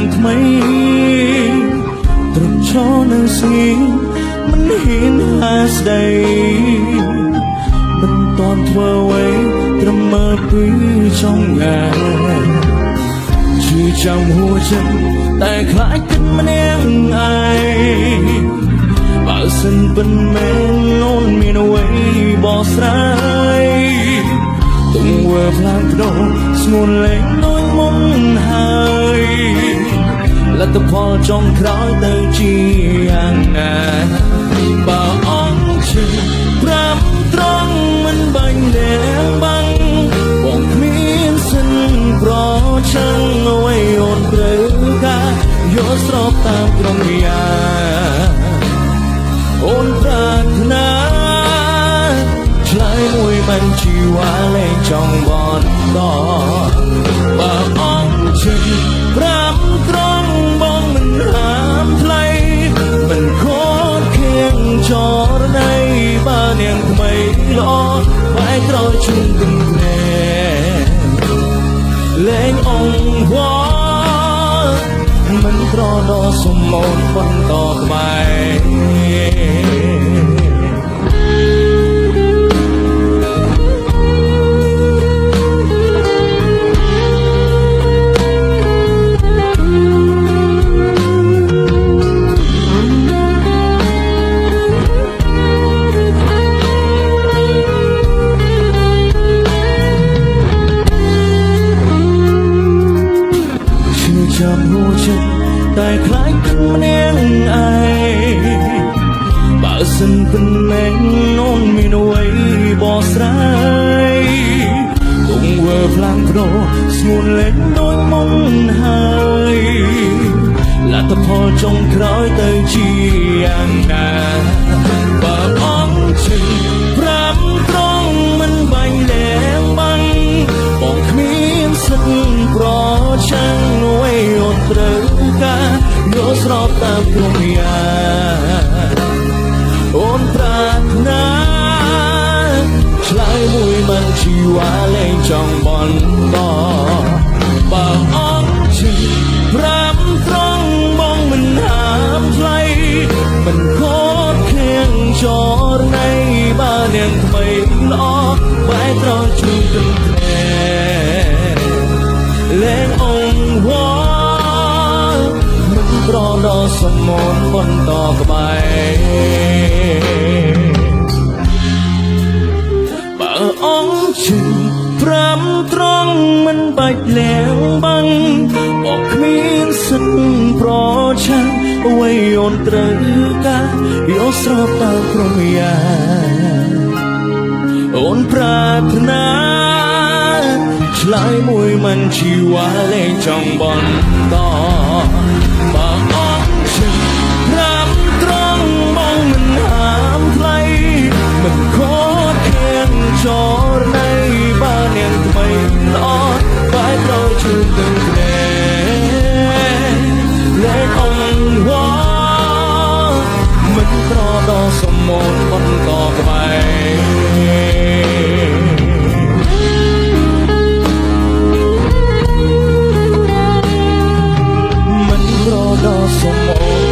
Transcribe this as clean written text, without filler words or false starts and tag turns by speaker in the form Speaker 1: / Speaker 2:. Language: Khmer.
Speaker 1: ងថ្មីត្រកឈរនៅស្ងៀមមិនហ៊ានហាស្ដីមិនតន់ធ្វើអ្វីត្រឹមមើលពីចំងាយជឿចាំហួចិត្តតែខ្លាចគិតម្នាក់ឯងបើសិនមិនមែនអូនមានអ្វីបោះស្រាយទង្វើផ្លាស់ប្ដូរស្ងួនលែងដូចមុនហើយលទ្ធផលចុងក្រោយទៅជាយ៉ាងណាបើអង្គជឿប្រាប់ត្រង់មិនបាញ់ដែលបាំងបងគ្មានសិនប្រឆាំងអ្វីអូនត្រូវការយកស្របតាមក្រុមយ៉ាអូនប្រាថ្នាឆ្លើយមួយមិនជីវ៉ាលែងចង់បន់តបើអង្គជឿប្រាប់ត្រង់បងមិនហាមថ្លៃមិនខកខៀងចរណៃបើនាងថ្មីល្អបែកក្រោយជុំទឹកភ្នែកលែងអង្វរមិនត្រដោសមូនបន្តក្បែរចាំហួចិត្តតែខ្លាចគិតម្នាក់ឯងបើសិនមិនមែនអូនមានអ្វីបោះស្រាយទង្វើផ្លាំងប្ដូរស្ងួនលែងដូចមុនហើយលទ្ធផលចុងក្រោយទៅជាយ៉ាងណាបើអង្គជឿប្រាប់ត្រង់មិនបាញ់លែងបាំងបងគ្មានសិទ្ធិប្រឆាំងអូនត្រូវការយកស្របតាមក្រុមយ៉ាអូនប្រាថ្នាឆ្លើយមួយមិនជីវ៉ាលែងចង់បន់តបើអង្គជឿប្រាប់ត្រង់បងមិនហាមថ្លៃមិនខកខៀងចរណៃបើនាងថ្មីល្អបែកត្រជុំទឹកភ្នែកលែងអង្វរប្រដោសមូនបន្តក្បែរបើអង្គជឿប្រាប់ត្រង់មិនបាច់លៀងបាំងបងគ្មានសិទ្ធិប្រឆាំងអ្វីអូនត្រូវការយកស្របតាមក្រុមយ៉ាអូនប្រាថ្នាឆ្លើយមួយមិនជីវ៉ាលែងចង់បន្តបើអង្គជឿប្រាប់ត្រង់បងមិនហាមថ្លៃមិនខកខៀងចរណៃបើនាងថ្មីល្អបែកក្រោយជឿទឹកភ្នែកលែងអង្វរមិនត្រដោសមូនបន្តក្បែរដល់សមូន